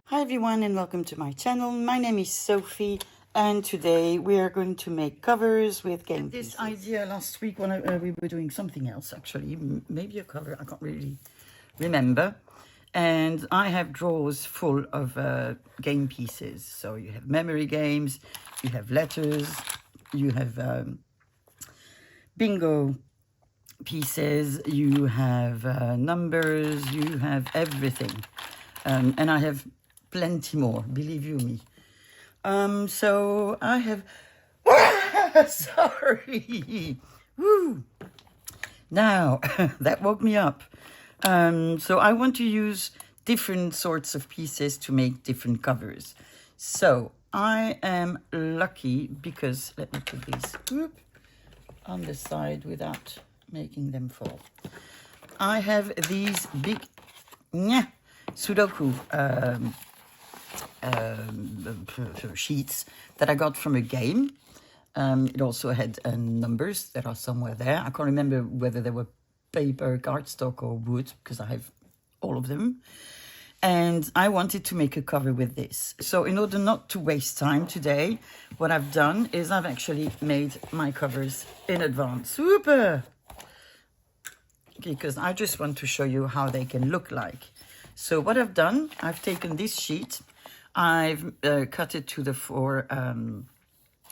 Hi everyone and welcome to my channel. My name is Sophie and today we are going to make covers with game pieces. This idea last week when we were doing something else actually, maybe a cover, I can't really remember. And I have drawers full of game pieces. So you have memory games, you have letters, you have bingo pieces, you have numbers, you have everything. And I have plenty more, believe you me. So I have, sorry, woo. Now, that woke me up. So I want to use different sorts of pieces to make different covers. So I am lucky because, let me put these on the side without making them fall. I have these big Sudoku sheets that I got from a game. It also had numbers that are somewhere there. I can't remember whether they were paper, cardstock or wood because I have all of them. And I wanted to make a cover with this. So in order not to waste time today, what I've done is I've actually made my covers in advance. Super! Because I just want to show you how they can look like. So what I've done, I've taken this sheet, I've cut it to the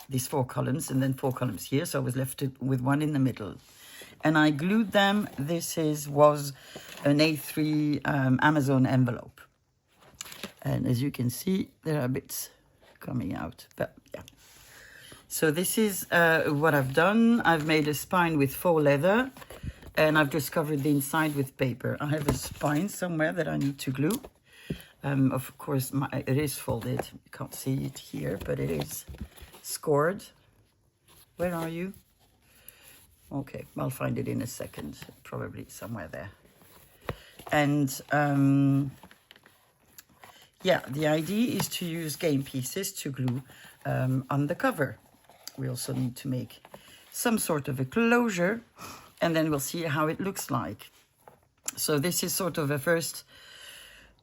these four columns and then 4 columns here. So I was left with one in the middle. And I glued them. This was an A3 Amazon envelope. And as you can see, there are bits coming out, but yeah. So this is what I've done. I've made a spine with faux leather. And I've just covered the inside with paper. I have a spine somewhere that I need to glue. Of course, it is folded. You can't see it here, but it is scored. Where are you? Okay, I'll find it in a second. Probably somewhere there. And yeah, the idea is to use game pieces to glue on the cover. We also need to make some sort of a closure. And then we'll see how it looks like. So this is sort of a first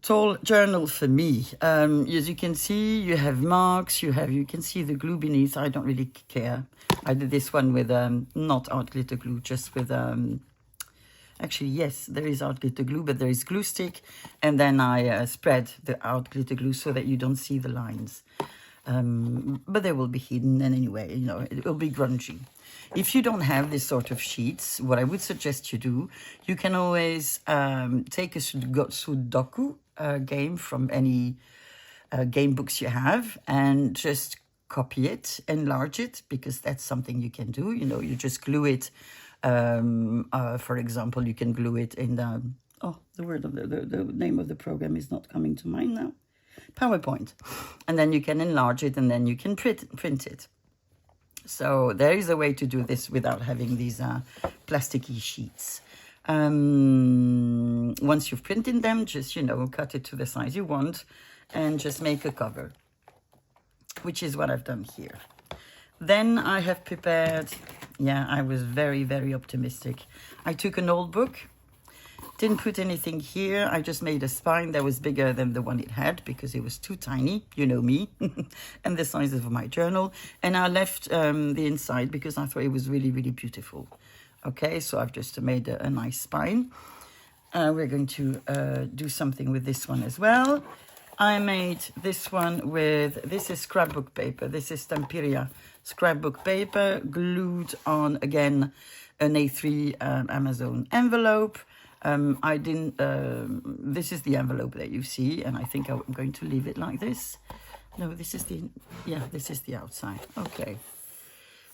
tall journal for me. As you can see, you have marks, you can see the glue beneath. I don't really care. I did this one with not art glitter glue, just with, actually, yes, there is art glitter glue, but there is glue stick. And then I spread the art glitter glue so that you don't see the lines. But they will be hidden, and anyway, you know, it will be grungy. If you don't have this sort of sheets, what I would suggest you do, you can always take a Sudoku game from any game books you have and just copy it, enlarge it, because that's something you can do. You know, you just glue it. For example, you can glue it in the, the name of the program is not coming to mind now. PowerPoint. And then you can enlarge it and then you can print it. So there is a way to do this without having these plasticky sheets. Once you've printed them, just, you know, cut it to the size you want and just make a cover, which is what I've done here. Then I have prepared, yeah, I was very, very optimistic. I took an old book. Didn't put anything here. I just made a spine that was bigger than the one it had because it was too tiny, you know me, and the size of my journal. And I left the inside because I thought it was really, really beautiful. Okay, so I've just made a nice spine. We're going to do something with this one as well. I made this one with, this is scrapbook paper. This is Stamperia scrapbook paper glued on, again, an A3 Amazon envelope. I didn't, this is the envelope that you see, and I think I'm going to leave it like this. No, this is the, yeah, this is the outside. Okay.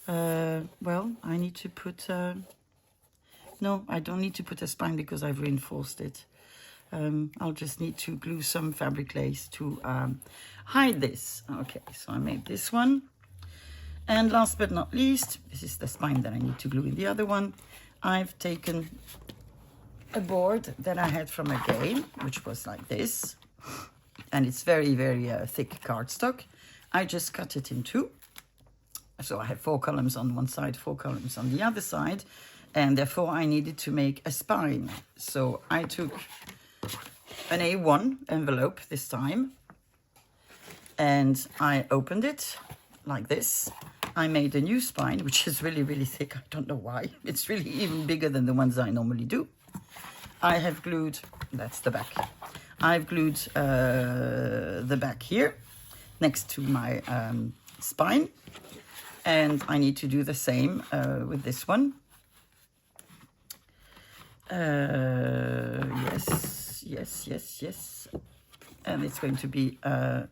Well, I need to put, no, I don't need to put a spine because I've reinforced it. I'll just need to glue some fabric lace to hide this. Okay, so I made this one. And last but not least, this is the spine that I need to glue in the other one. I've taken a board that I had from a game, which was like this, and it's very, very thick cardstock. I just cut it in two. So I have 4 columns on one side, 4 columns on the other side, and therefore I needed to make a spine. So I took an A1 envelope this time, And I opened it like this. I made a new spine, which is really, really thick. I don't know why. It's really even bigger than the ones I normally do. I have glued, that's the back. I've glued the back here next to my spine. And I need to do the same with this one. Yes. And it's going to be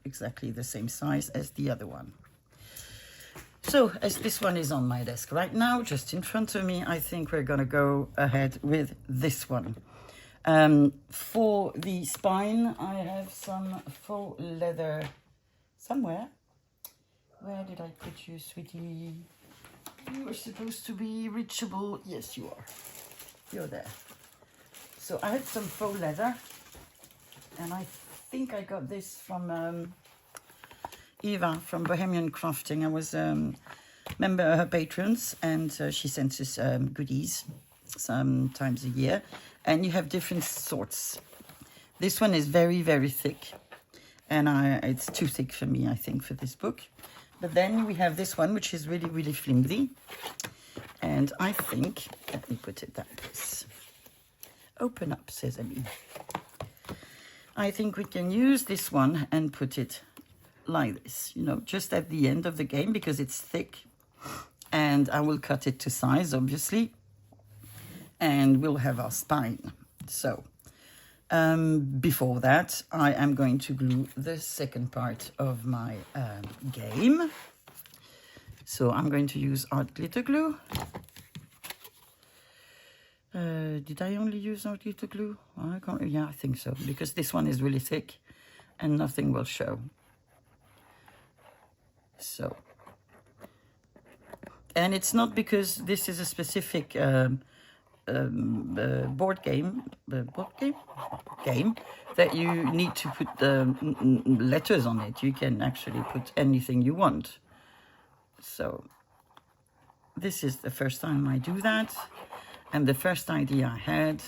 exactly the same size as the other one. So as this one is on my desk right now, just in front of me, I think we're going to go ahead with this one. For the spine, I have some faux leather somewhere. Where did I put you, sweetie? You are supposed to be reachable. Yes, you are. You're there. So I had some faux leather, and I think I got this from Eva from Bohemian Crafting. I was member of her patrons, and she sends us goodies sometimes a year. And you have different sorts. This one is very, very thick, and it's too thick for me, I think, for this book. But then we have this one, which is really, really flimsy. And I think, let me put it like this. Open up, Sesame. I think we can use this one and put it like this, you know, just at the end of the game, because it's thick. And I will cut it to size, obviously. And we'll have our spine. So, before that, I am going to glue the second part of my game. So I'm going to use art glitter glue. Did I only use art glitter glue? I can't, yeah, I think so, because this one is really thick and nothing will show. So, and it's not because this is a specific board game that you need to put letters on it. You can actually put anything you want. So this is the first time I do that, and the first idea I had,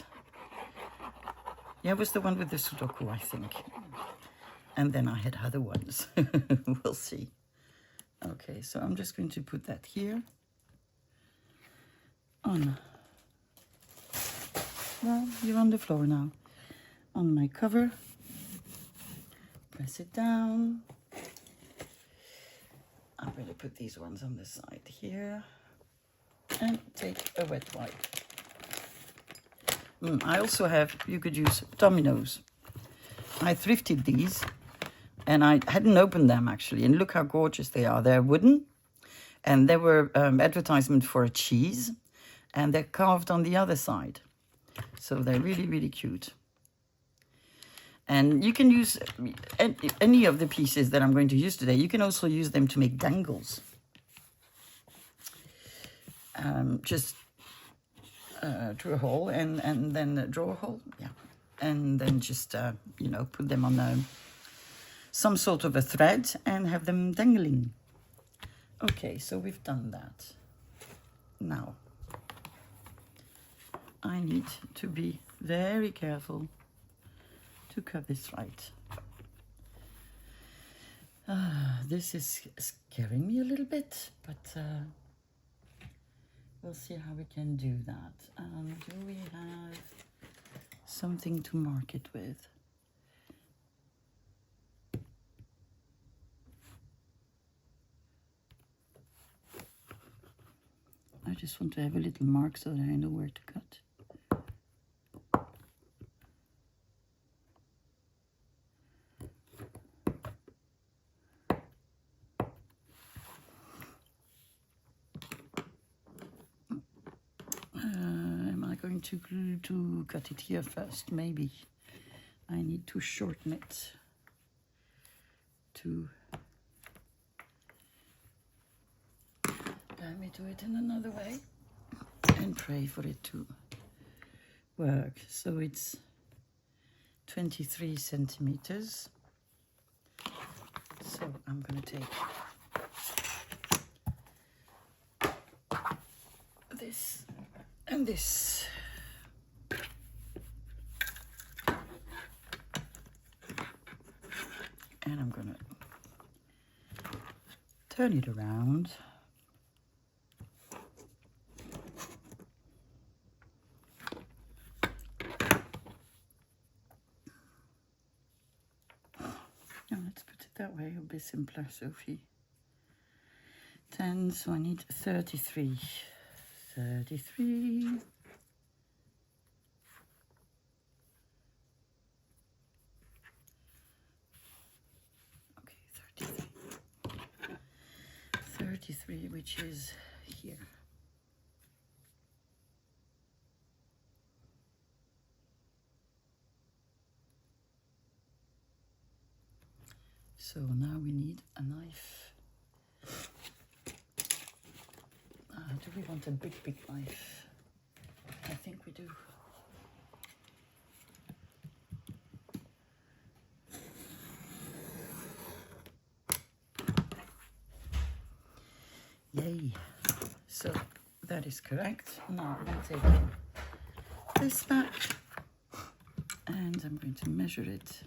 yeah, was the one with the Sudoku, I think, and then I had other ones. We'll see. Okay, so I'm just going to put that here on. Well, you're on the floor now. On my cover. Press it down. I'm going to put these ones on the side here. And take a wet wipe. I also have, you could use dominoes. I thrifted these. And I hadn't opened them, actually. And look how gorgeous they are. They're wooden. And they were advertisement for a cheese. And they're carved on the other side. So they're really, really cute. And you can use any of the pieces that I'm going to use today. You can also use them to make dangles. Just draw a hole and then draw a hole. Yeah. And then just, you know, put them on some sort of a thread and have them dangling. Okay, so we've done that. Now, I need to be very careful to cut this right. This is scaring me a little bit, but we'll see how we can do that. Do we have something to mark it with? I just want to have a little mark so that I know where to cut. Am I going to cut it here first? Maybe. I need to shorten it to... Let me do it in another way and pray for it to work. So it's 23 centimeters. So I'm going to take this and this. And I'm going to Turn it around. Now let's put it that way, it'll be simpler, Sophie. 10, so I need 33. 33. Okay, 33. 33, which is here. So now we need a knife. Do we want a big knife? I think we do. Yay. So that is correct. Now I'm taking this back and I'm going to measure it.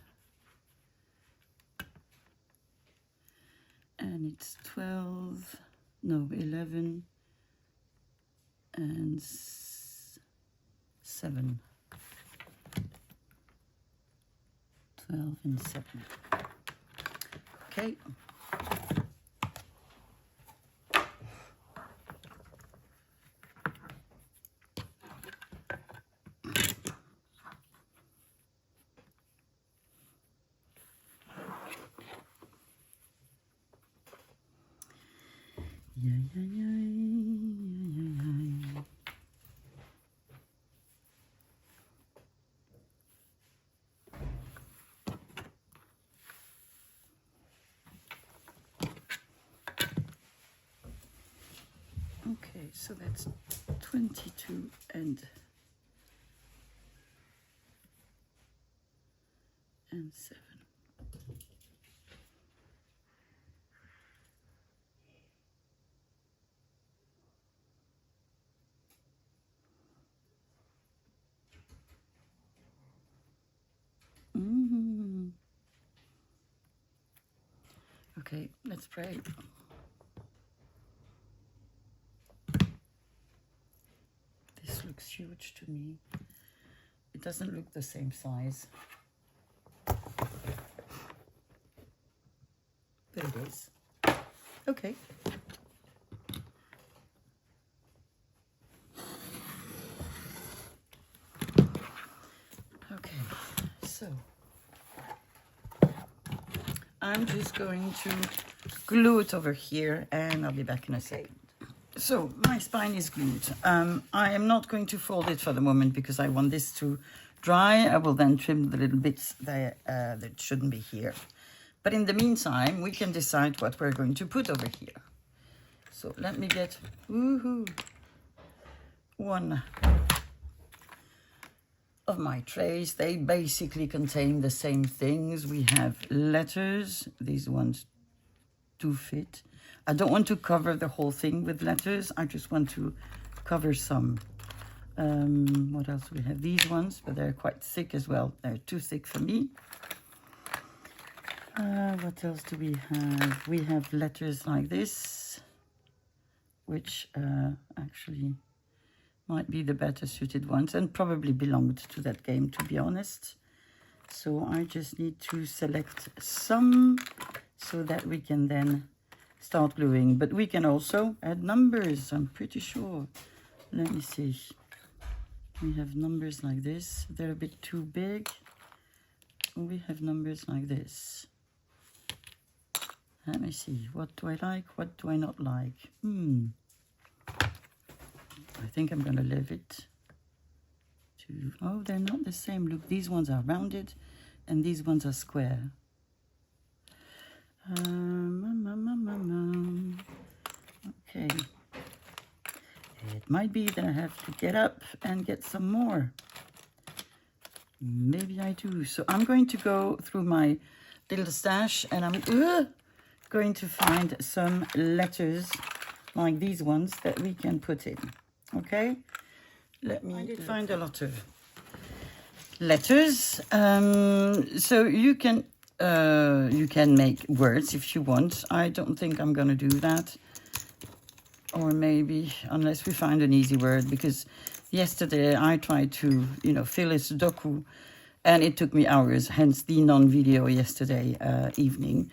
And it's 12, no, 11 and 7. 12 and 7. Okay. Okay, so that's 22 and 7. Okay, let's pray. This looks huge to me. It doesn't look the same size. But it is. Okay. Okay, so I'm just going to glue it over here and I'll be back in a second. So my spine is glued. I am not going to fold it for the moment because I want this to dry. I will then trim the little bits that shouldn't be here. But in the meantime, we can decide what we're going to put over here. So let me get one of my trays. They basically contain the same things. We have letters. These ones do fit. I don't want to cover the whole thing with letters. I just want to cover some. What else we have? These ones, but they're quite thick as well. They're too thick for me. What else do we have? We have letters like this, which actually might be the better suited ones and probably belonged to that game, to be honest. So I just need to select some so that we can then start gluing. But we can also add numbers, I'm pretty sure. Let me see. We have numbers like this. They're a bit too big. We have numbers like this. Let me see. What do I like? What do I not like? I think I'm going to leave it to... Oh, they're not the same. Look, these ones are rounded and these ones are square. Okay. It might be that I have to get up and get some more. Maybe I do. So I'm going to go through my little stash and I'm going to find some letters like these ones that we can put in. Okay? I did find a lot of letters. So you can You can make words if you want. I don't think I'm gonna do that. Or maybe, unless we find an easy word, because yesterday I tried to, you know, fill a Sudoku, and it took me hours, hence the non-video yesterday evening,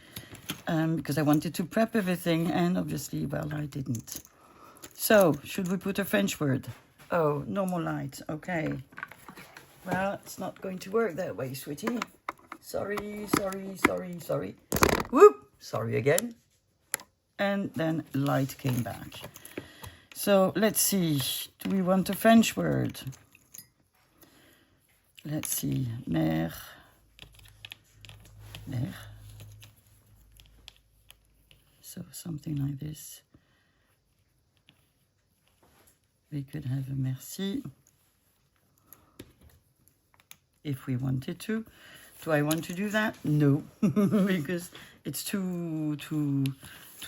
because I wanted to prep everything, and obviously, well, I didn't. So, should we put a French word? Oh, no more light, okay. Well, it's not going to work that way, sweetie. Sorry. Whoop, sorry again. And then light came back. So let's see, do we want a French word? Let's see, mer. So something like this. We could have a merci if we wanted to. Do I want to do that? No, because it's too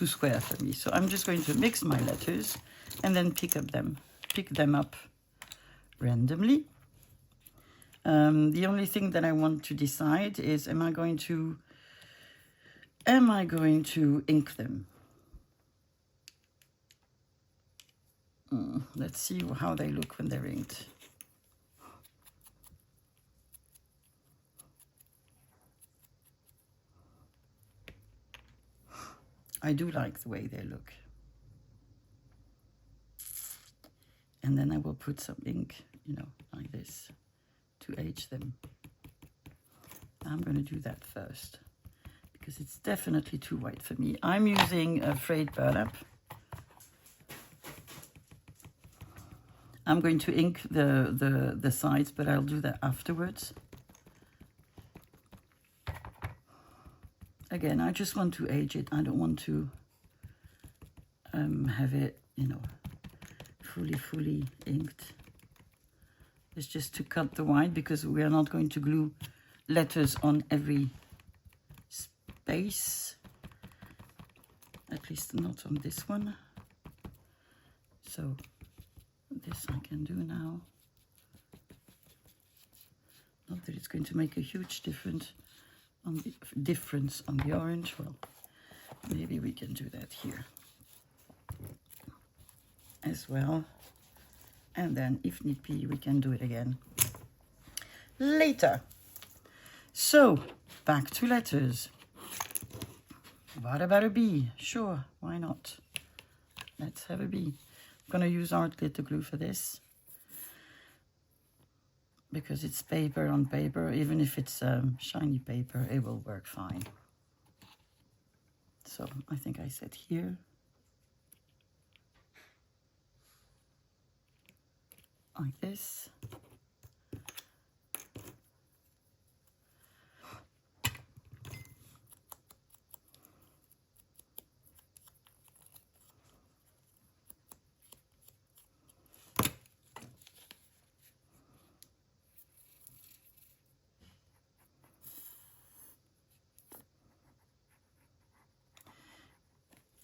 square for me. So I'm just going to mix my letters and then pick them up randomly. The only thing that I want to decide is, am I going to ink them? Let's see how they look when they're inked. I do like the way they look. And then I will put some ink, you know, like this, to age them. I'm going to do that first, because it's definitely too white for me. I'm using a frayed burlap. I'm going to ink the sides, but I'll do that afterwards. Again, I just want to age it. I don't want to have it, you know, fully inked. It's just to cut the white, because we are not going to glue letters on every space. At least not on this one. So this I can do now. Not that it's going to make a huge difference on the orange. Well, maybe we can do that here as well, and then if need be we can do it again later. So back to letters. What about a B? Sure, why not? Let's have a B. I'm gonna use art glitter glue for this, because it's paper on paper. Even if it's shiny paper, it will work fine. So I think I said here. Like this.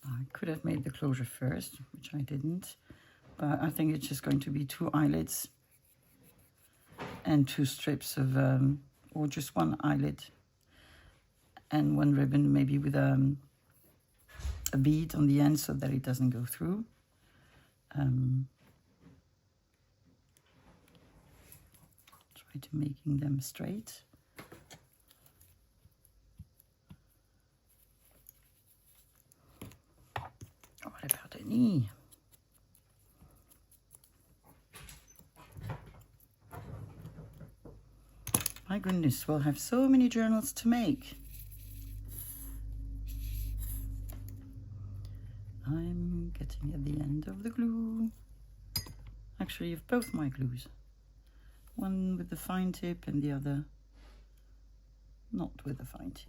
I could have made the closure first, which I didn't, but I think it's just going to be 2 eyelets and 2 strips of, or just 1 eyelet and 1 ribbon, maybe with a bead on the end so that it doesn't go through. Try to making them straight. What about an E? My goodness, we'll have so many journals to make. I'm getting at the end of the glue. Actually, of both my glues. One with the fine tip and the other not with the fine tip.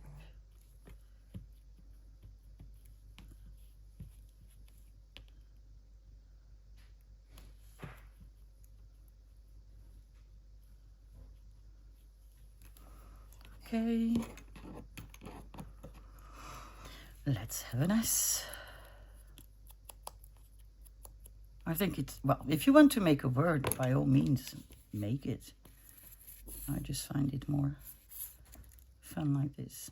Okay, let's have an S. I think it's, well, if you want to make a word, by all means, make it. I just find it more fun like this.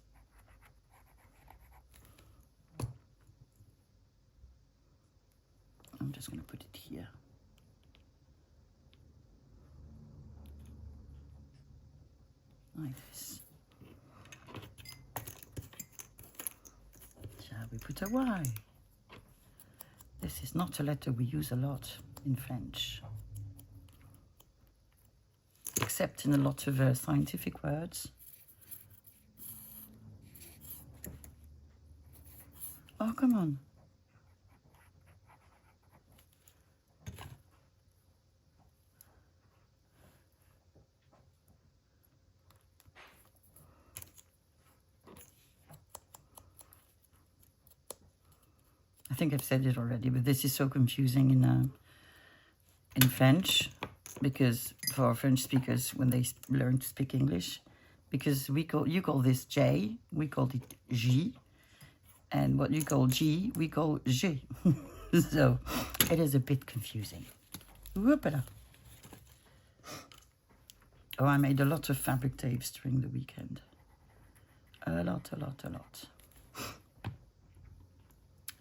I'm just going to put it here. Like this. Shall we put a Y? This is not a letter we use a lot in French, except in a lot of scientific words. Oh, come on. I think I've said it already, but this is so confusing in French, because for our French speakers when they learn to speak English, because you call this J, we call it J, and what you call G, we call G. So it is a bit confusing. Whoopala. Oh, I made a lot of fabric tapes during the weekend. A lot.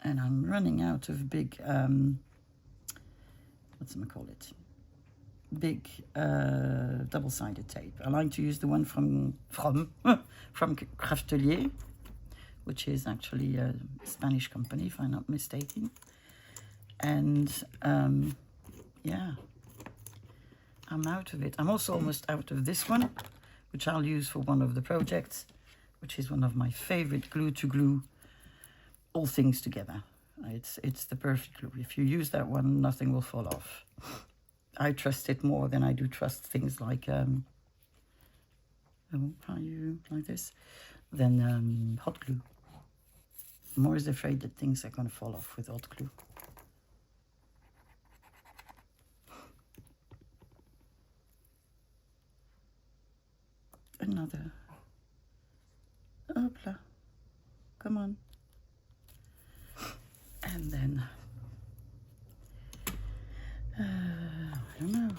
And I'm running out of big, big double-sided tape. I like to use the one from Thrifted, which is actually a Spanish company, if I'm not mistaken. And yeah, I'm out of it. I'm also almost out of this one, which I'll use for one of the projects, which is one of my favorite glue to glue all things together. It's the perfect glue. If you use that one, nothing will fall off. I trust it more than I do trust things like than hot glue. I'm always afraid that things are going to fall off with hot glue. Another. Hopla. Come on. And then, I don't know.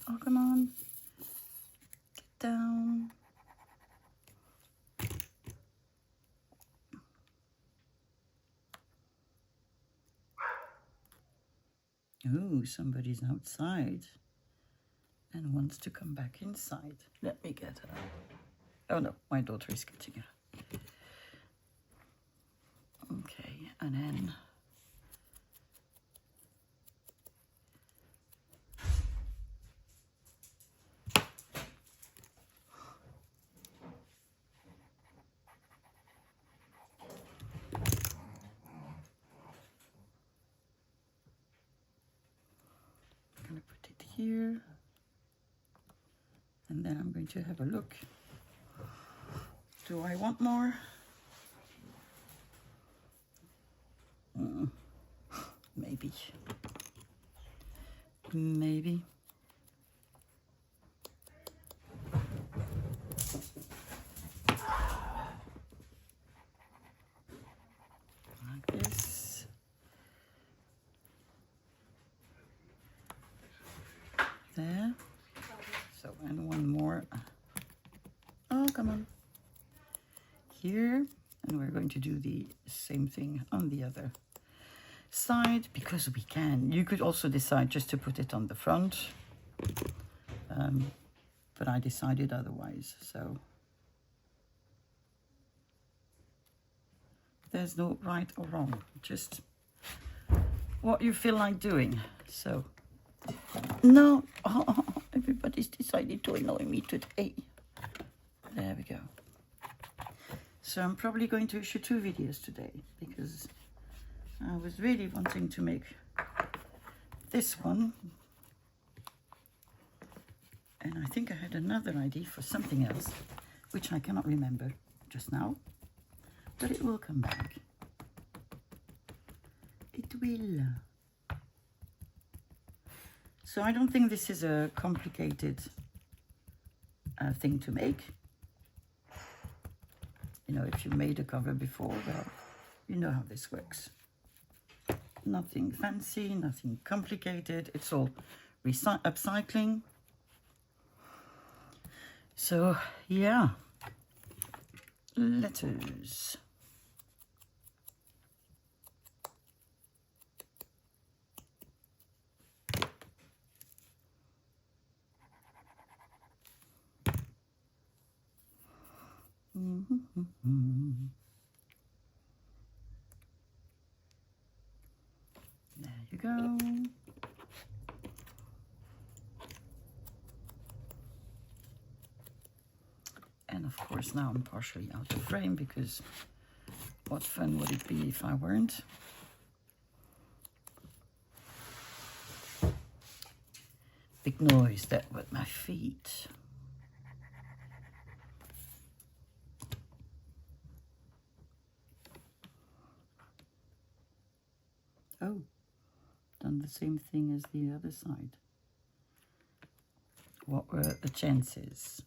Oh, come on. Get down. Ooh, somebody's outside and wants to come back inside. Let me get her. Oh no, my daughter is getting her. Okay, and then here, and then I'm going to have a look. Do I want more? Maybe. Maybe. Like this. There. So, and one more. Oh, come on. Here. And we're going to do the same thing on the other side, because we can. You could also decide just to put it on the front. But I decided otherwise, so. There's no right or wrong. Just what you feel like doing. So. No, everybody's decided to annoy me today. There we go. So I'm probably going to issue 2 videos today, because I was really wanting to make this one. And I think I had another idea for something else, which I cannot remember just now, but it will come back. It will. So I don't think this is a complicated thing to make. You know, if you made a cover before, well, you know how this works. Nothing fancy, nothing complicated. It's all upcycling. So yeah, letters. There you go. And of course now I'm partially out of frame, because what fun would it be if I weren't? Big noise, that with my feet. Oh, done the same thing as the other side. What were the chances?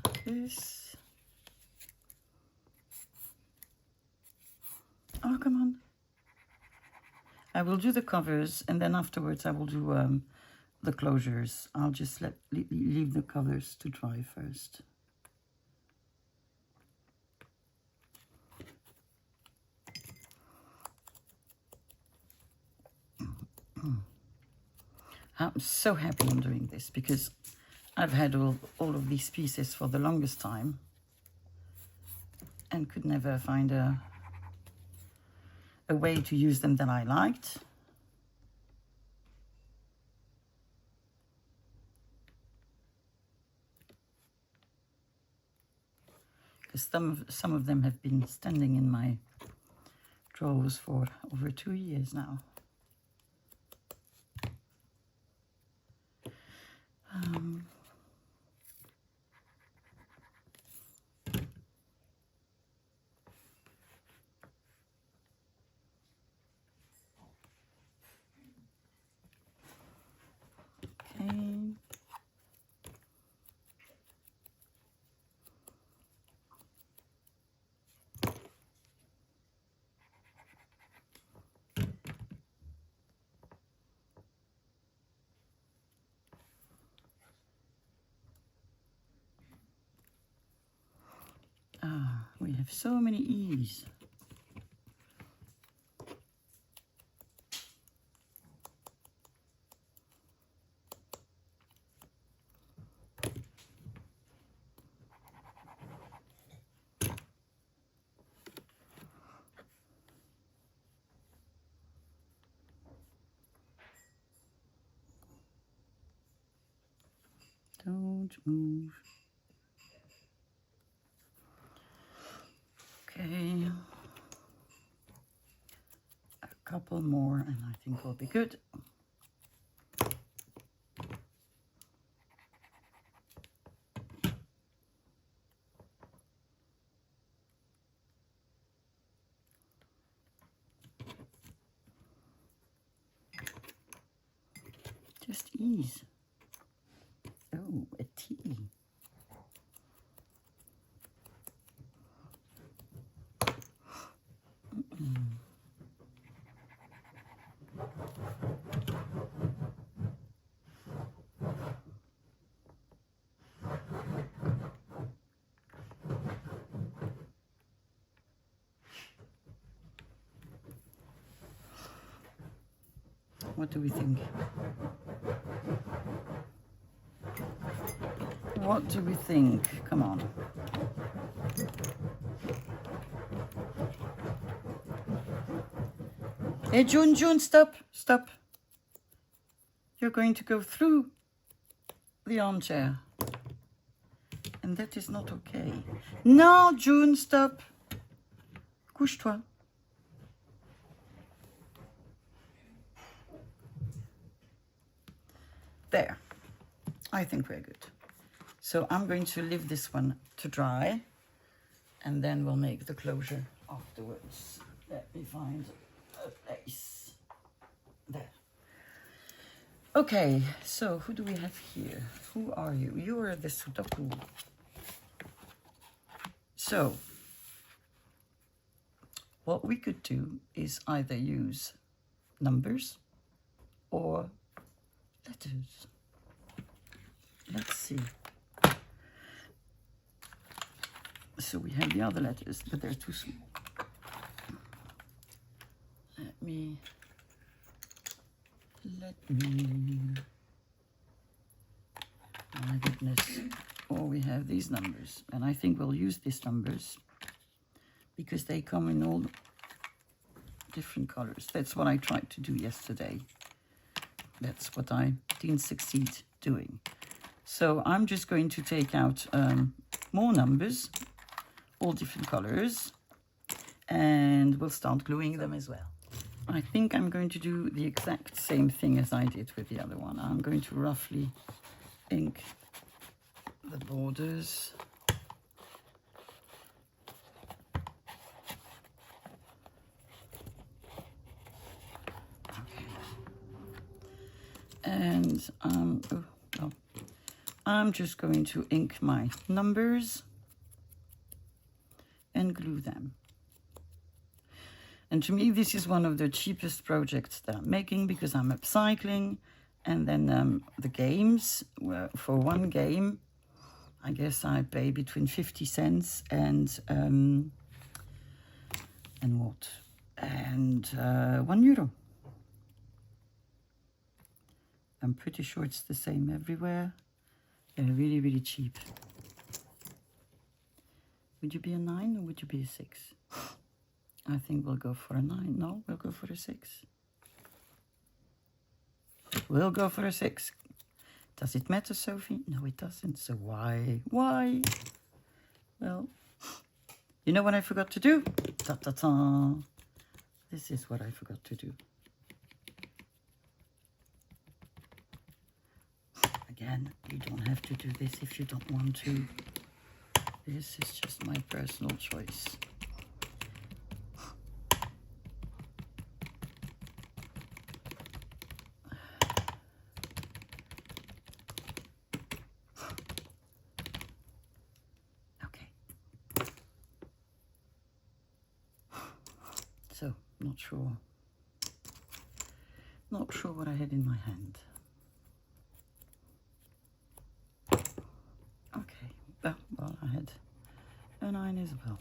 Like this. Oh, come on. I will do the covers, and then afterwards I will do the closures. I'll just leave the covers to dry first. I'm so happy I'm doing this, because I've had all of these pieces for the longest time and could never find a way to use them that I liked. Because some of them have been standing in my drawers for over 2 years now. Okay. We have so many E's. Don't move. Okay. A couple more and I think we'll be good. Just ease. Oh, a T. What do we think? What do we think? Come on. Hey, June, stop, stop. You're going to go through the armchair. And that is not okay. No, June, stop. Couche-toi. There. I think we're good. So I'm going to leave this one to dry, and then we'll make the closure afterwards. Let me find a place. There. Okay, so who do we have here? Who are you? You are the Sudoku. So, what we could do is either use numbers or letters. Let's see. So we have the other letters, but they're too small. Let me. My goodness. Or we have these numbers, and I think we'll use these numbers because they come in all different colors. That's what I tried to do yesterday. That's what I didn't succeed doing. So I'm just going to take out more numbers, all different colors, and we'll start gluing them as well. I think I'm going to do the exact same thing as I did with the other one. I'm going to roughly ink the borders. Okay. And I'm just going to ink my numbers and glue them. And to me, this is one of the cheapest projects that I'm making because I'm upcycling. And then the games, for one game, I guess I pay between 50 cents and what? And €1. I'm pretty sure it's the same everywhere. They're really, really cheap. Would you be a 9 or would you be a 6? I think we'll go for a 9. No, we'll go for a 6. We'll go for a 6. Does it matter, Sophie? No, it doesn't. So why? Why? Well, you know what I forgot to do? Ta-ta-ta. This is what I forgot to do. Again, you don't have to do this if you don't want to. This is just my personal choice. So, not sure what I had in my hand. Okay, well, I had a 9 as well.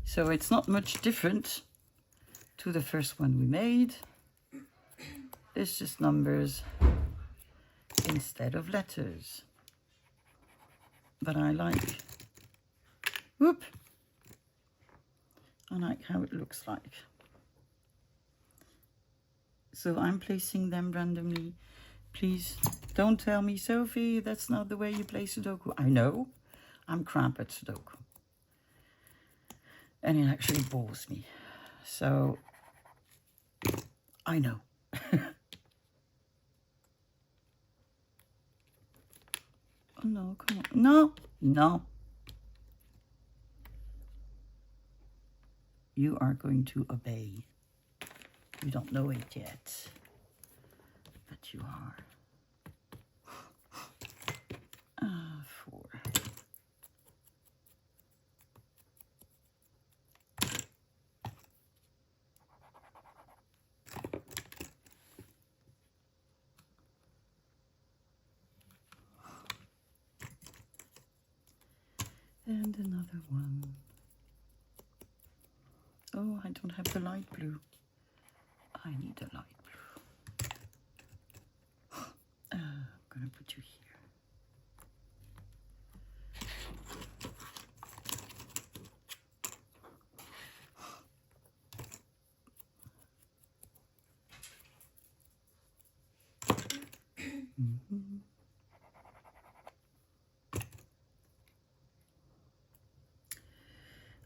So it's not much different to the first one we made. It's just numbers instead of letters. But I like, I like how it looks like. So I'm placing them randomly. Please don't tell me, Sophie, that's not the way you play Sudoku. I know, I'm crap at Sudoku. And it actually bores me. So, I know. Oh no, come on. No. You are going to obey. You don't know it yet, but you are. 4. And another one. Oh, I don't have the light blue. I need a light blue. I'm gonna put you here.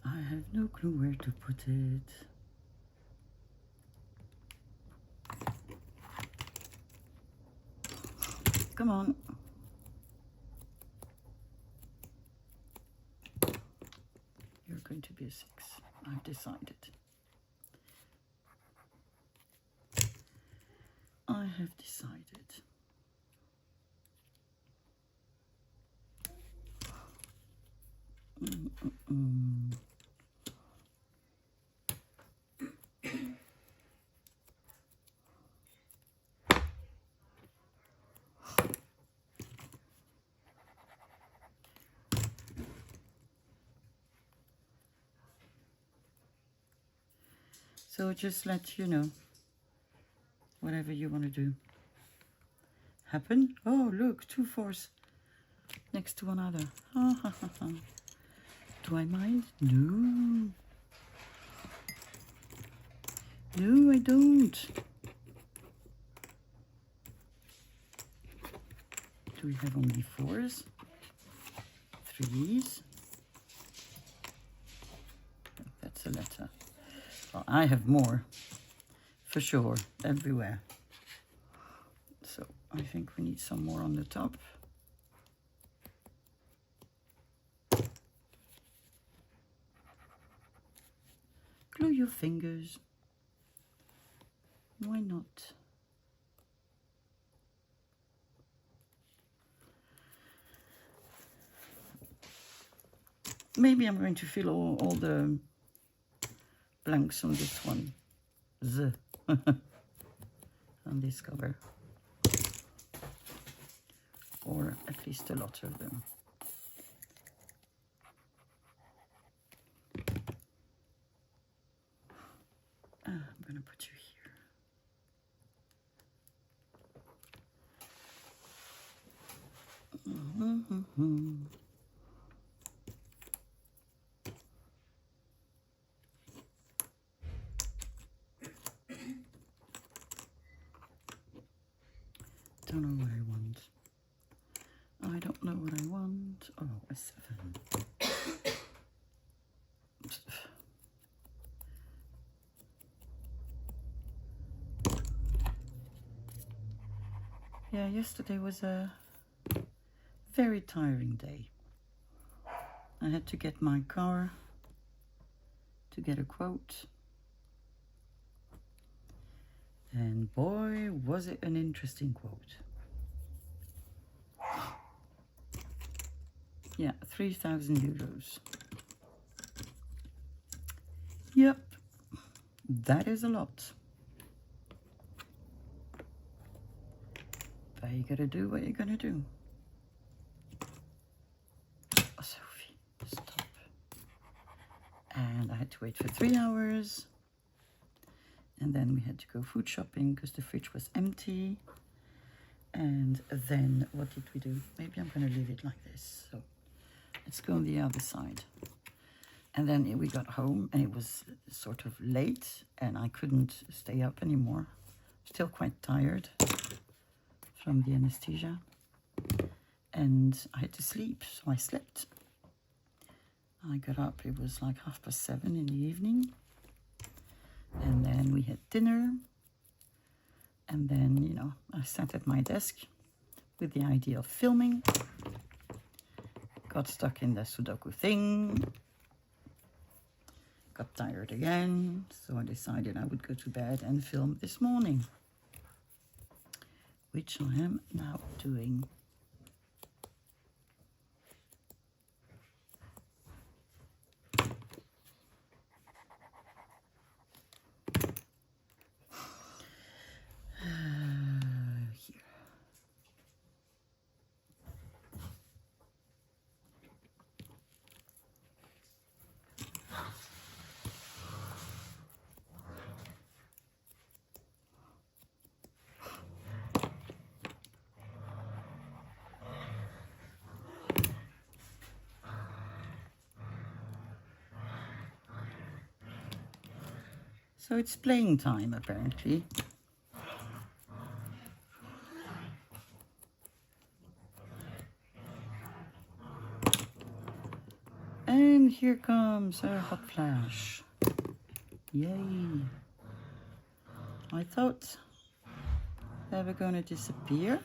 I have no clue where to put it. Come on. You're going to be a 6. I've decided. I have decided. So just let you know, whatever you want to do happen. Oh, look, 2 fours next to one another. Do I mind? No. No, I don't. Do we have only 4s? 3s? That's a letter. Well, I have more, for sure, everywhere. So I think we need some more on the top. Glue your fingers. Why not? Maybe I'm going to fill all the blanks on this one. On this cover. Or at least a lot of them. I'm going to put you here. Don't know what I want. I don't know what I want. Oh, a 7. Yeah, yesterday was a very tiring day. I had to get my car to get a quote. And boy, was it an interesting quote. Yeah, 3,000 euros. Yep, that is a lot. But you gotta do what you're gonna do. Oh, Sophie, stop. And I had to wait for 3 hours. And then we had to go food shopping because the fridge was empty. And then what did we do? Maybe I'm gonna leave it like this. So let's go on the other side. And then we got home and it was sort of late and I couldn't stay up anymore. Still quite tired from the anesthesia. And I had to sleep, so I slept. I got up, it was like 7:30 in the evening. And then we had dinner. And then, you know, I sat at my desk with the idea of filming. Got stuck in the Sudoku thing. Got tired again. So I decided I would go to bed and film this morning. Which I am now doing. So it's playing time, apparently. And here comes a hot flash. Yay. I thought they were going to disappear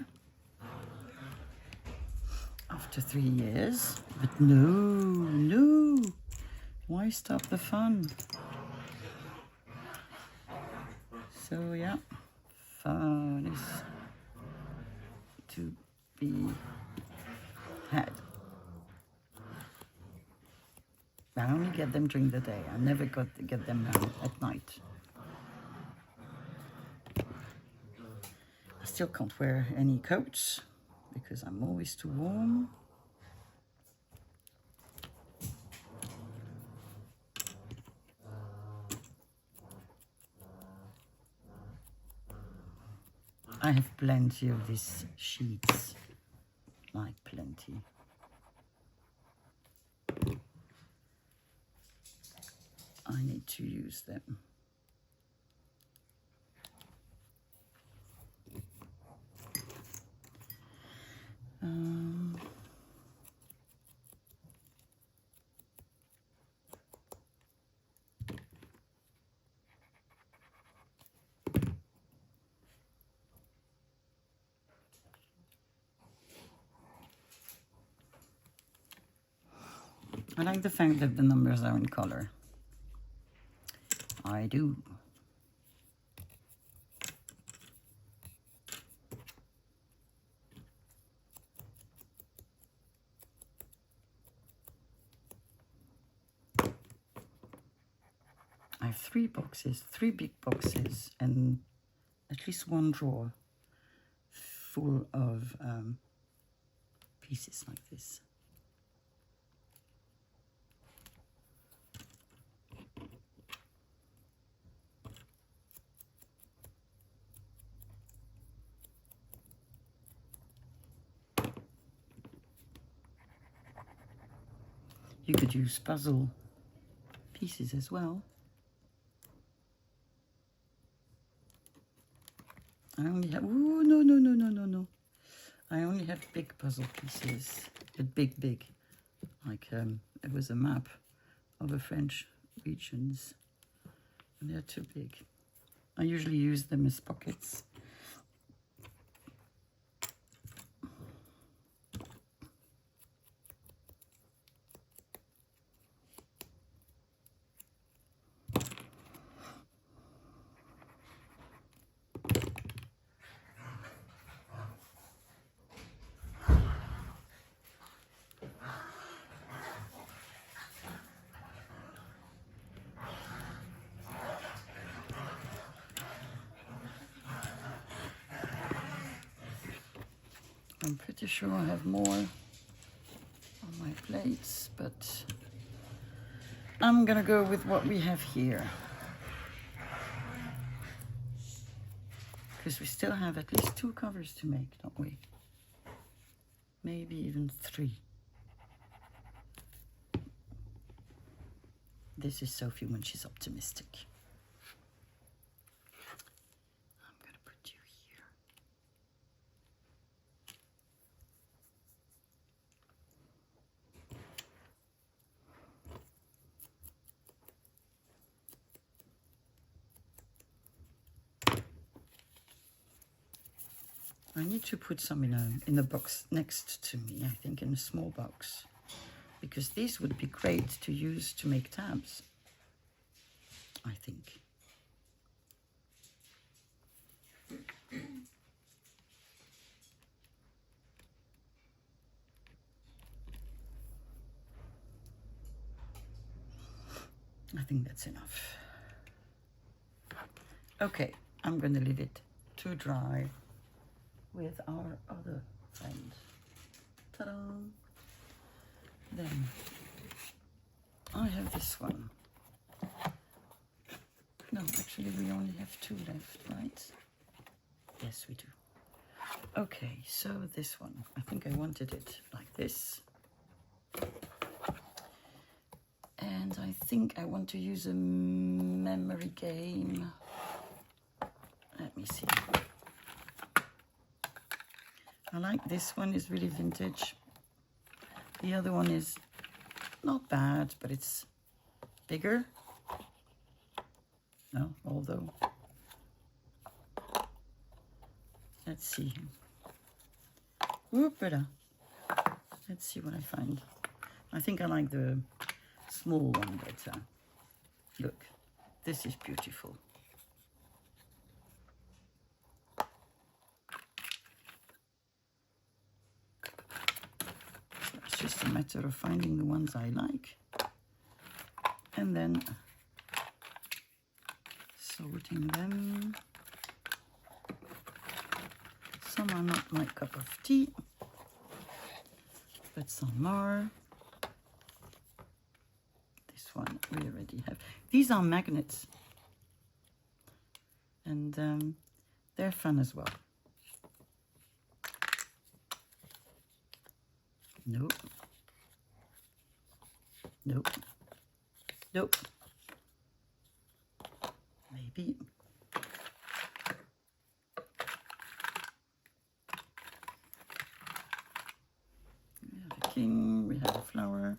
after 3 years, but no. Why stop the fun? So yeah, fun is to be had. I only get them during the day. I never get them at night. I still can't wear any coats because I'm always too warm. I have plenty of these sheets, like plenty. I need to use them. I like the fact that the numbers are in color. I do. I have 3 boxes, 3 big boxes, and at least 1 drawer full of pieces like this. You could use puzzle pieces as well. I only have, ooh, no. I only have big puzzle pieces, but big. Like it was a map of the French regions, and they're too big. I usually use them as pockets. I'm pretty sure I have more on my plates, but I'm gonna go with what we have here. Because we still have at least 2 covers to make, don't we? Maybe even 3. This is Sophie when she's optimistic. I'm gonna put you here. I need to put some in a box next to me, I think in a small box, because these would be great to use to make tabs, I think. I think that's enough. Okay, I'm going to leave it to dry with our other friend. Ta-da! Then I have this one. No, actually we only have 2 left, right? Yes, we do. Okay, so this one, I think I wanted it like this. And I think I want to use a memory game. Let me see. I like this one, it's really vintage. The other one is not bad, but it's bigger. No, although. Let's see. Whoop-a-da. Let's see what I find. I think I like the small one better. Look, this is beautiful. just a matter of finding the ones I like and then sorting them. Some are not my cup of tea, but some are. This one we already have. These are magnets, and they're fun as well. Nope. Nope. Nope. Maybe. We have a king, we have a flower.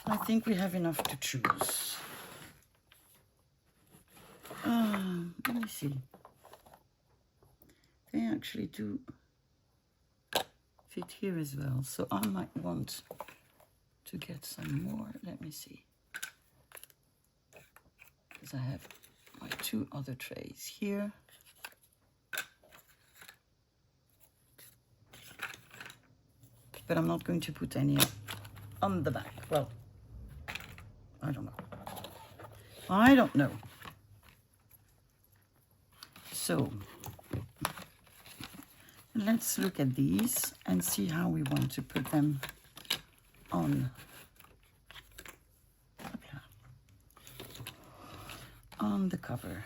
I think we have enough to choose. Let me see. They actually do fit here as well, so I might want to get some more. Let me see, because I have my 2 other trays here. But I'm not going to put any on the back. Well, I don't know. I don't know. So let's look at these and see how we want to put them on. On the cover.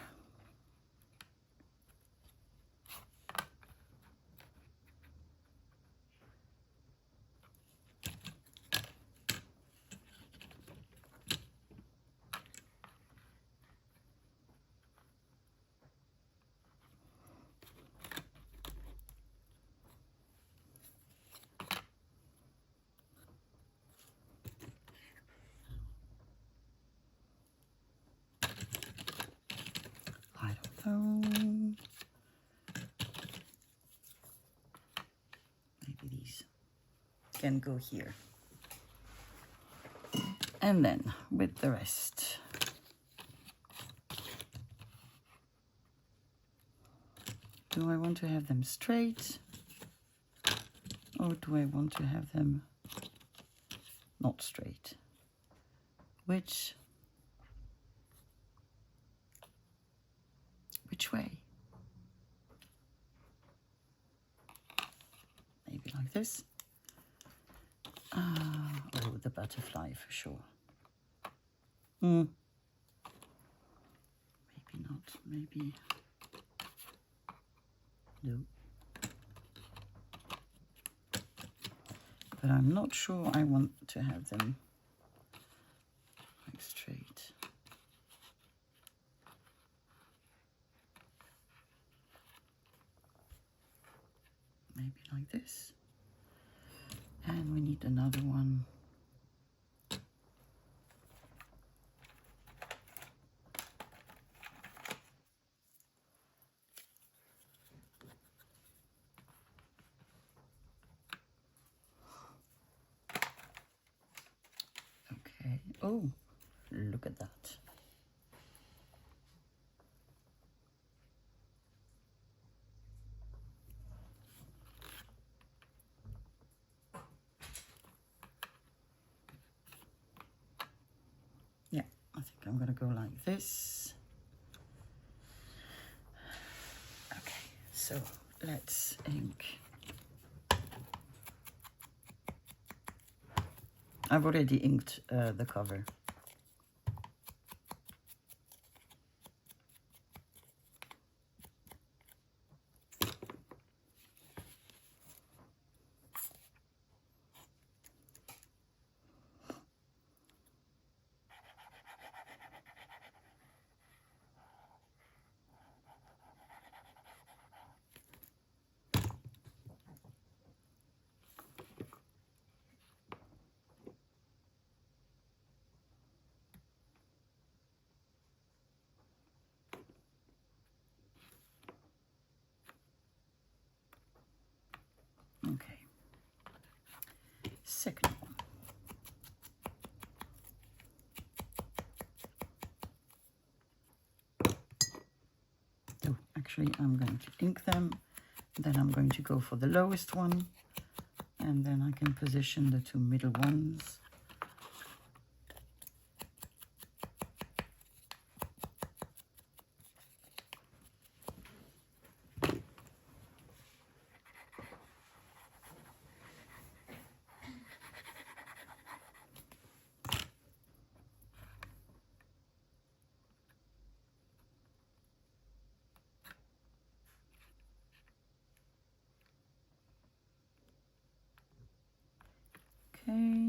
Maybe these can go here. And then with the rest, do I want to have them straight, or do I want to have them not straight? Which way? Maybe like this. Oh, the butterfly for sure. Maybe not. Maybe. No. But I'm not sure I want to have them like straight. Maybe like this. And we need another one. Okay. Oh, look at that. Yeah, I think I'm going to go like this. Okay, so let's ink. I've already inked the cover. Okay. Second one. Oh, actually, I'm going to ink them. Then I'm going to go for the lowest one And then I can position the two middle ones. Okay.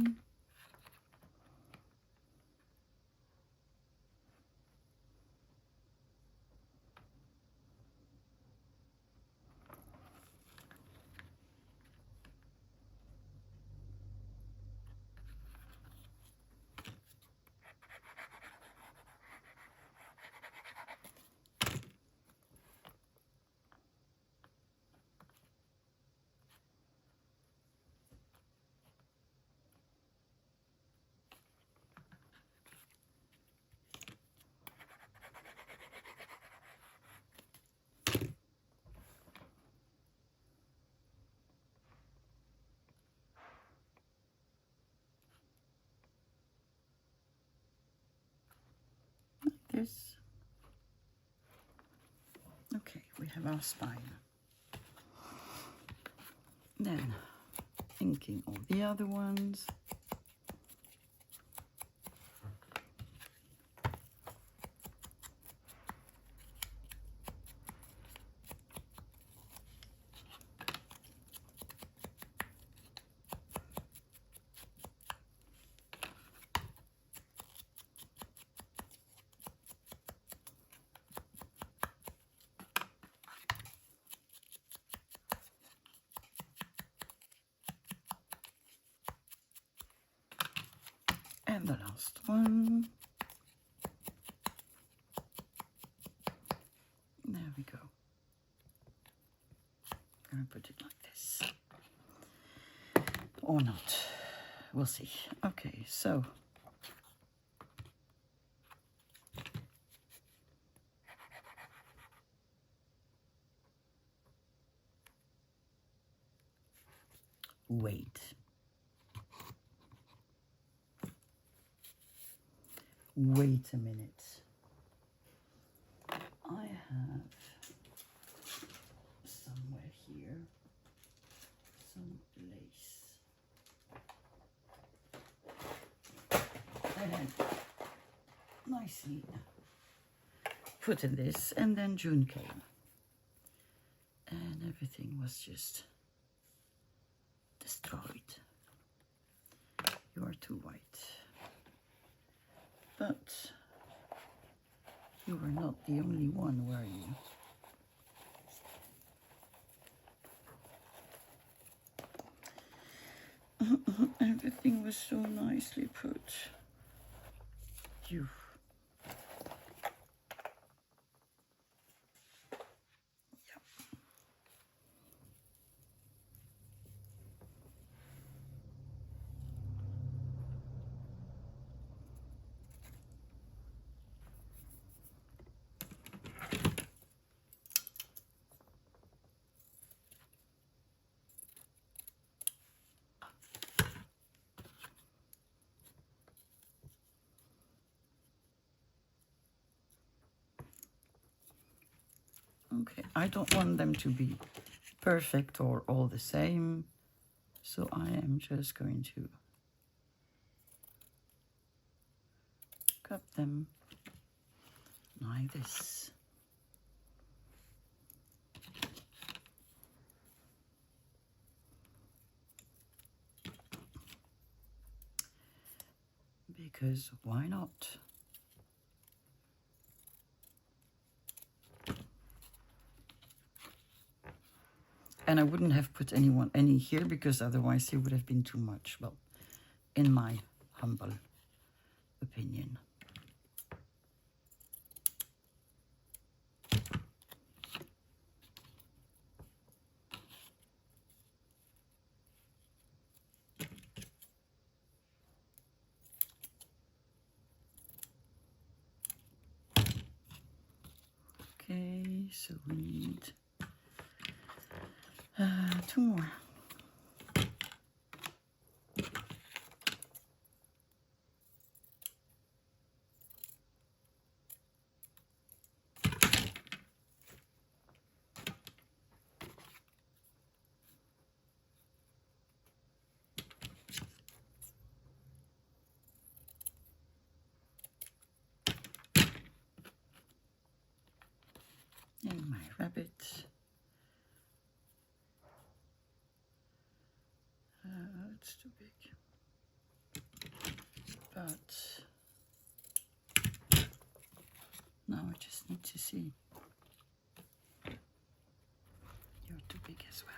This. Okay, we have our spine. Then inking all the other ones. And the last one. There we go. I'm going to put it like this. Or not. We'll see. Okay, so. Wait. Wait a minute. I have somewhere here some lace. And nicely put in this, and then June came. And everything was just destroyed. You are too white. But you were not the only one, were you? Everything was so nicely put. You. Okay, I don't want them to be perfect or all the same, so I am just going to cut them like this. Because why not? And I wouldn't have put any here because otherwise it would have been too much. Well, in my humble opinion. Okay, so we need 2 more. rabbit. It's too big. But now I just need to see. You're too big as well.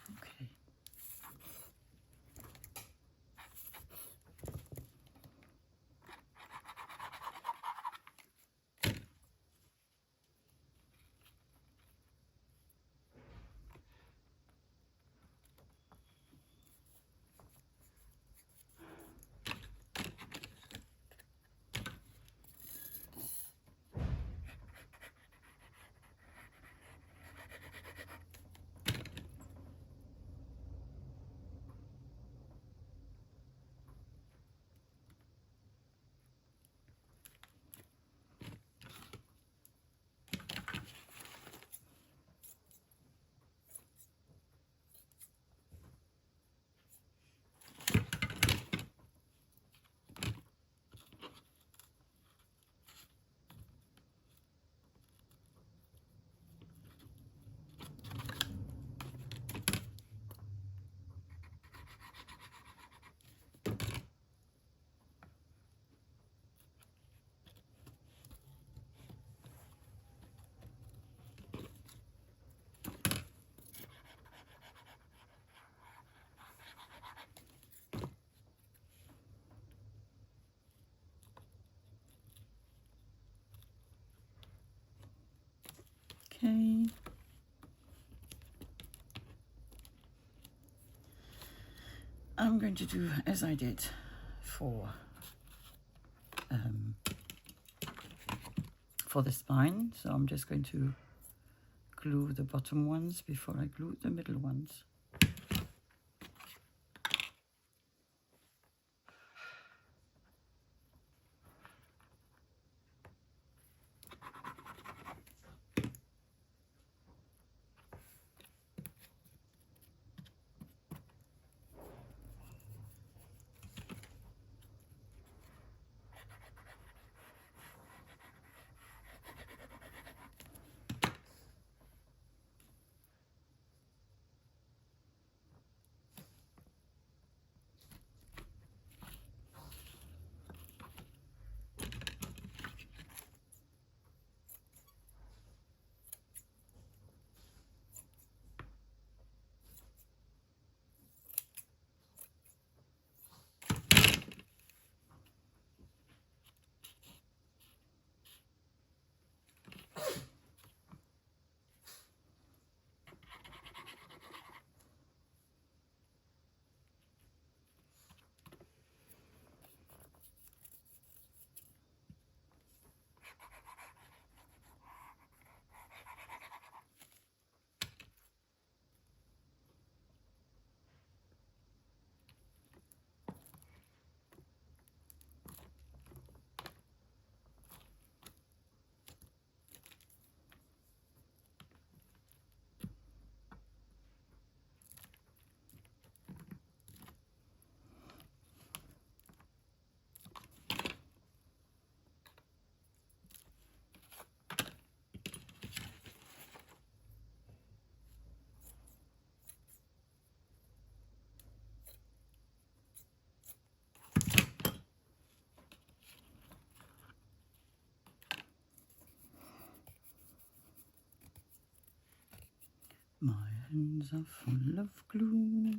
Okay. Okay. I'm going to do as I did for the spine. So I'm just going to glue the bottom ones before I glue the middle ones. My hands are full of glue.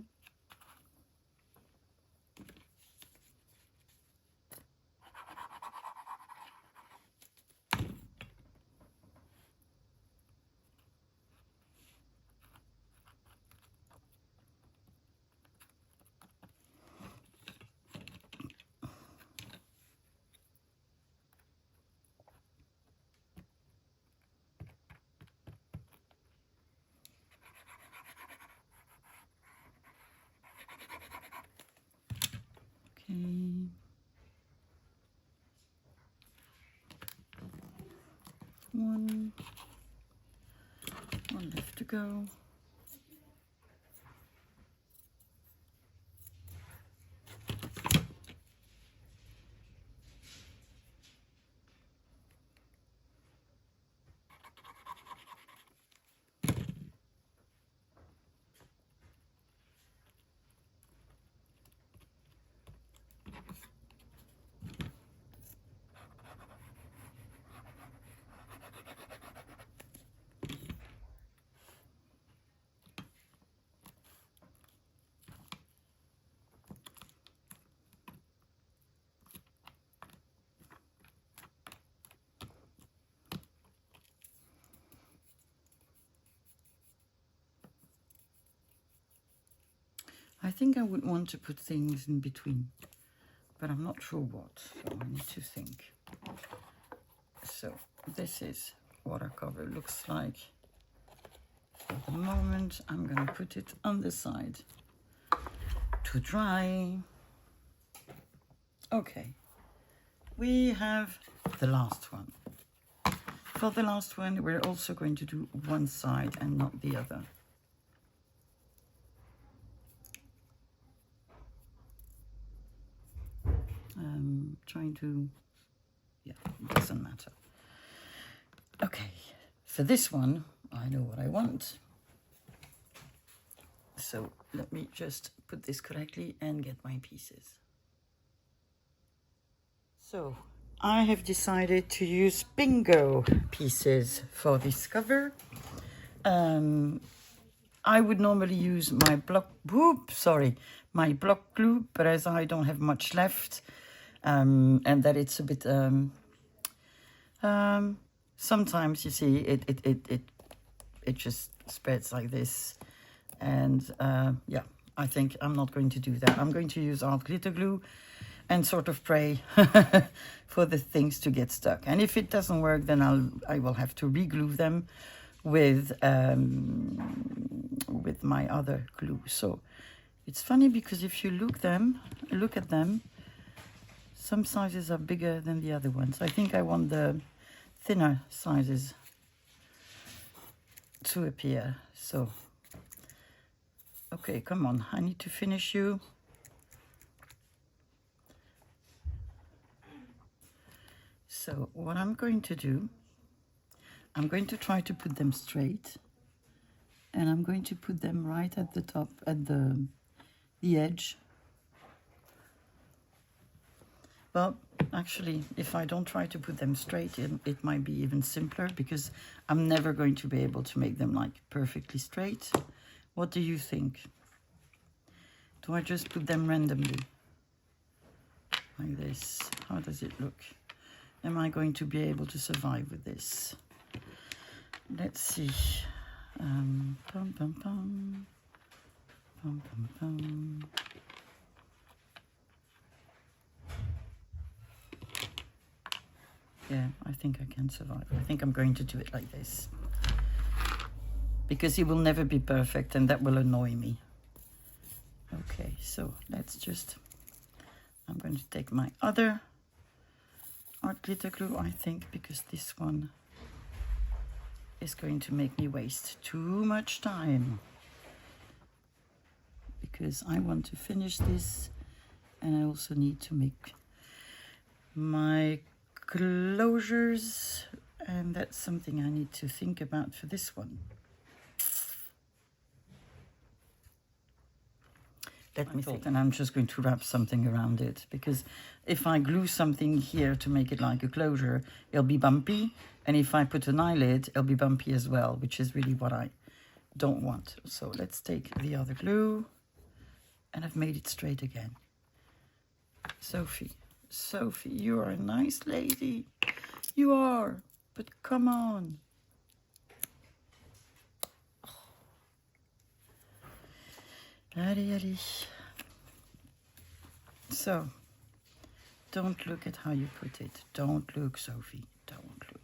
one left to go. I think I would want to put things in between, but I'm not sure what, so I need to think. So this is what our cover looks like. For the moment, I'm going to put it on the side to dry. Okay, we have the last one. For the last one, we're also going to do one side and not the other. Trying to, yeah, it doesn't matter. Okay, for this one, I know what I want. So let me just put this correctly and get my pieces. So I have decided to use bingo pieces for this cover. I would normally use my block glue, but as I don't have much left, and that it's a bit sometimes you see it just spreads like this, and yeah, I think I'm not going to do that. I'm going to use art glitter glue and sort of pray for the things to get stuck. And if it doesn't work, then I will have to re-glue them with my other glue. So it's funny because if you look at them, some sizes are bigger than the other ones. I think I want the thinner sizes to appear. So, okay, come on, I need to finish you. So what I'm going to do, I'm going to try to put them straight, and I'm going to put them right at the top, at the edge. Well, actually, if I don't try to put them straight, it might be even simpler, because I'm never going to be able to make them like perfectly straight. What do you think? Do I just put them randomly? Like this. How does it look? Am I going to be able to survive with this? Let's see. Pum, pum, pum. Pum, pum, pum. Yeah, I think I can survive. I think I'm going to do it like this, because it will never be perfect, and that will annoy me. Okay, so let's just, I'm going to take my other art glitter glue, I think, because this one is going to make me waste too much time, because I want to finish this, and I also need to make my closures, and that's something I need to think about for this one. Let me think. And I'm just going to wrap something around it, because if I glue something here to make it like a closure, it'll be bumpy, and if I put an eyelid, it'll be bumpy as well, which is really what I don't want. So let's take the other glue, and I've made it straight again. Sophie, you are a nice lady. You are, but come on. Allez. So, don't look at how you put it. Don't look, Sophie. Don't look.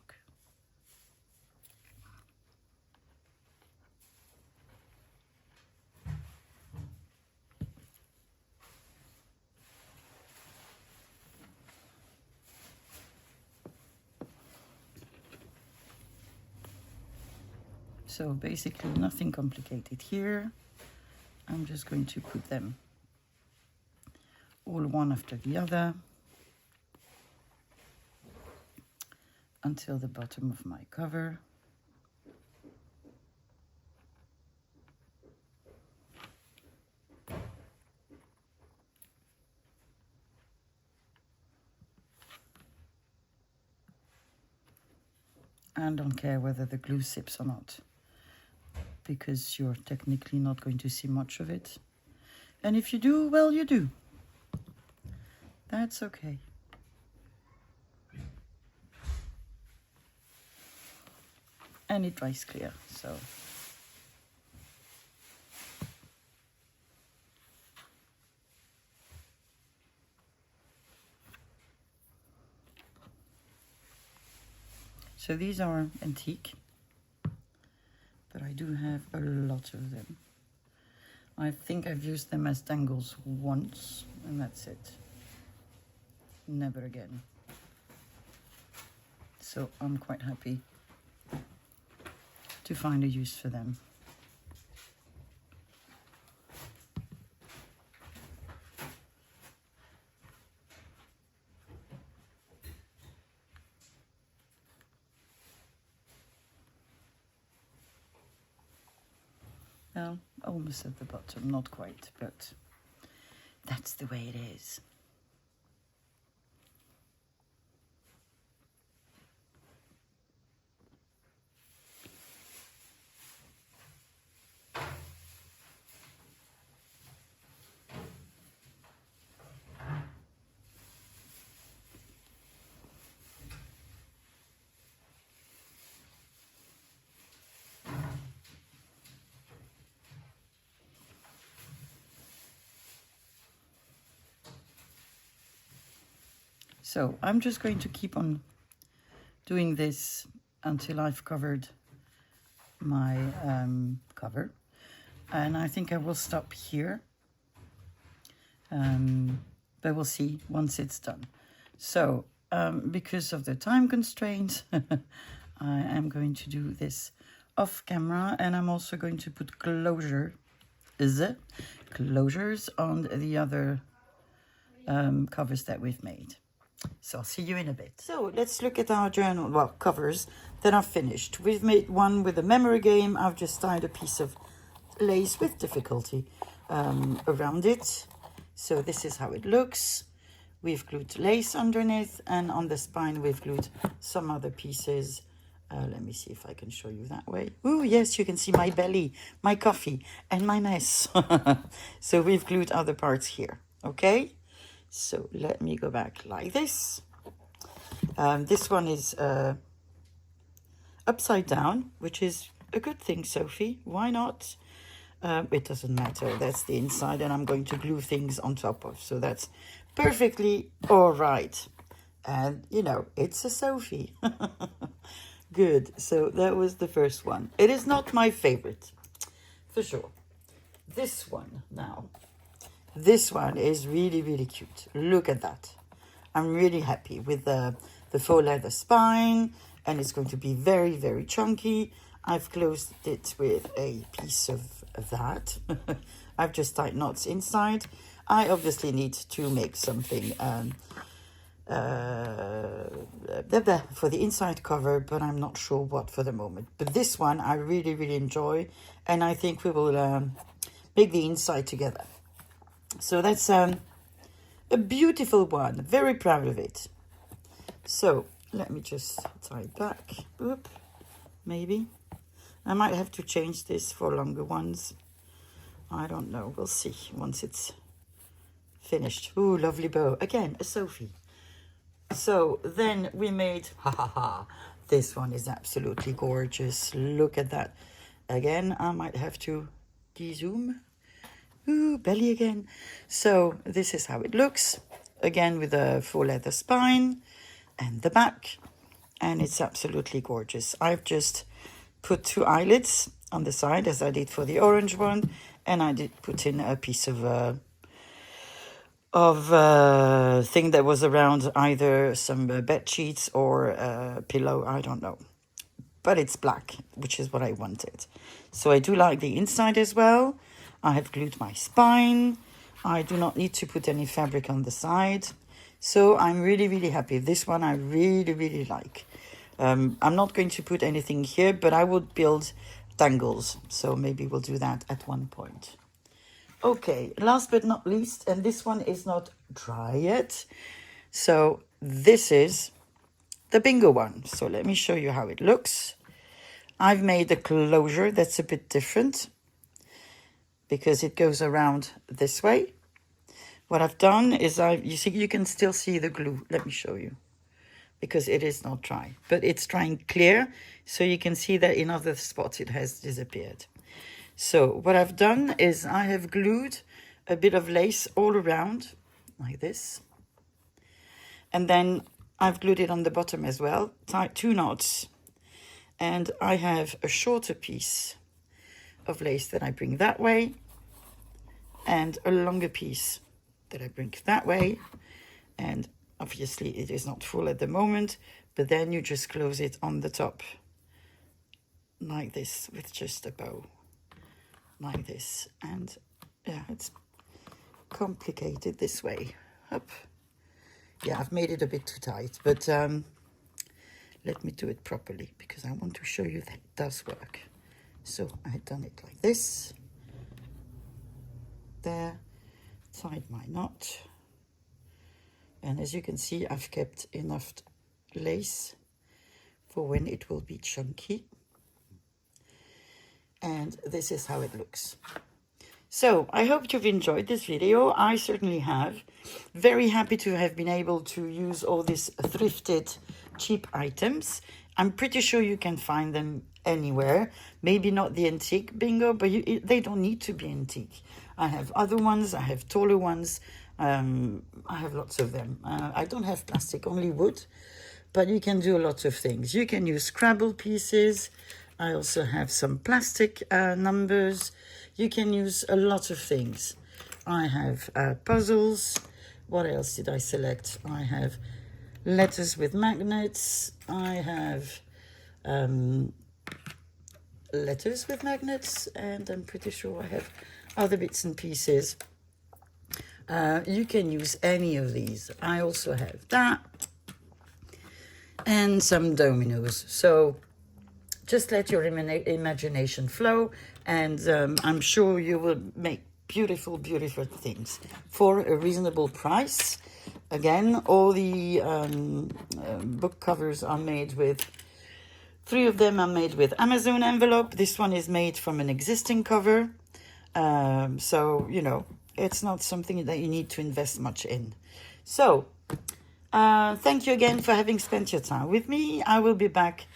So basically nothing complicated here. I'm just going to put them all one after the other until the bottom of my cover. And don't care whether the glue sips or not, because you're technically not going to see much of it. And if you do, well, you do. That's okay. And it dries clear, so. So these are antique, but I do have a lot of them. I think I've used them as dangles once, and that's it. Never again. So I'm quite happy to find a use for them. Well, almost at the bottom, not quite, but that's the way it is. So I'm just going to keep on doing this until I've covered my cover. And I think I will stop here. But we'll see once it's done. So because of the time constraints, I am going to do this off camera, and I'm also going to put closures on the other covers that we've made. So I'll see you in a bit. So let's look at our journal, well, covers that are finished. We've made one with a memory game. I've just tied a piece of lace with difficulty around it. So this is how it looks. We've glued lace underneath, and on the spine we've glued some other pieces. Let me see if I can show you that way. Oh, yes, you can see my belly, my coffee, and my mess. So we've glued other parts here, okay? So let me go back like this. This one is upside down, which is a good thing, Sophie. Why not? It doesn't matter. That's the inside, and I'm going to glue things on top of. So that's perfectly all right. And, you know, it's a Sophie. Good. So that was the first one. It is not my favorite, for sure. This one now. This one is really, really cute. Look at that. I'm really happy with the faux leather spine, and it's going to be very, very chunky. I've closed it with a piece of that. I've just tied knots inside. I obviously need to make something for the inside cover, but I'm not sure what for the moment. But this one I really, really enjoy, and I think we will make the inside together. So that's a beautiful one. Very proud of it. So let me just tie it back. Oop, maybe. I might have to change this for longer ones. I don't know. We'll see once it's finished. Ooh, lovely bow. Again, a Sophie. So then we made, this one is absolutely gorgeous. Look at that. Again, I might have to de-zoom. Ooh, belly again. So this is how it looks. Again, with a faux leather spine and the back. And it's absolutely gorgeous. I've just put 2 eyelets on the side, as I did for the orange one. And I did put in a piece of thing that was around either some bed sheets or a pillow, I don't know. but it's black, which is what I wanted. So I do like the inside as well. I have glued my spine. I do not need to put any fabric on the side. So I'm really, really happy. This one I really, really like. I'm not going to put anything here, but I would build dangles. So maybe we'll do that at one point. Okay, last but not least, and this one is not dry yet. So this is the bingo one. So let me show you how it looks. I've made a closure that's a bit different because it goes around this way. What I've done is you can still see the glue. Let me show you, because it is not dry, but it's drying clear. So you can see that in other spots it has disappeared. So what I've done is I have glued a bit of lace all around like this. And then I've glued it on the bottom as well, tied 2 knots. And I have a shorter piece of lace that I bring that way and a longer piece that I bring that way. And obviously it is not full at the moment, but then you just close it on the top like this with just a bow like this. And yeah, it's complicated this way. Up. Yeah, I've made it a bit too tight, but let me do it properly because I want to show you that it does work. So I had done it like this. There, tied my knot. And as you can see, I've kept enough lace for when it will be chunky. And this is how it looks. So I hope you've enjoyed this video. I certainly have. Very happy to have been able to use all these thrifted cheap items. I'm pretty sure you can find them anywhere. Maybe not the antique bingo, but they don't need to be antique. I have other ones. I have taller ones. I have lots of them. I don't have plastic, only wood. But you can do lots of things. You can use Scrabble pieces. I also have some plastic numbers. You can use a lot of things. I have puzzles. What else did I select? I have letters with magnets. I have letters with magnets. And I'm pretty sure I have other bits and pieces. You can use any of these. I also have that. And some dominoes. So just let your imagination flow, and I'm sure you will make beautiful, beautiful things for a reasonable price. Again, all the book covers are made with, 3 of them are made with Amazon envelope. This one is made from an existing cover. So, you know, it's not something that you need to invest much in. So, thank you again for having spent your time with me. I will be back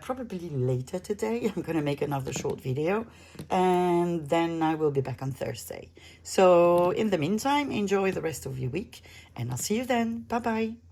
probably later today. I'm going to make another short video, and then I will be back on Thursday. So in the meantime, enjoy the rest of your week, and I'll see you then. Bye-bye.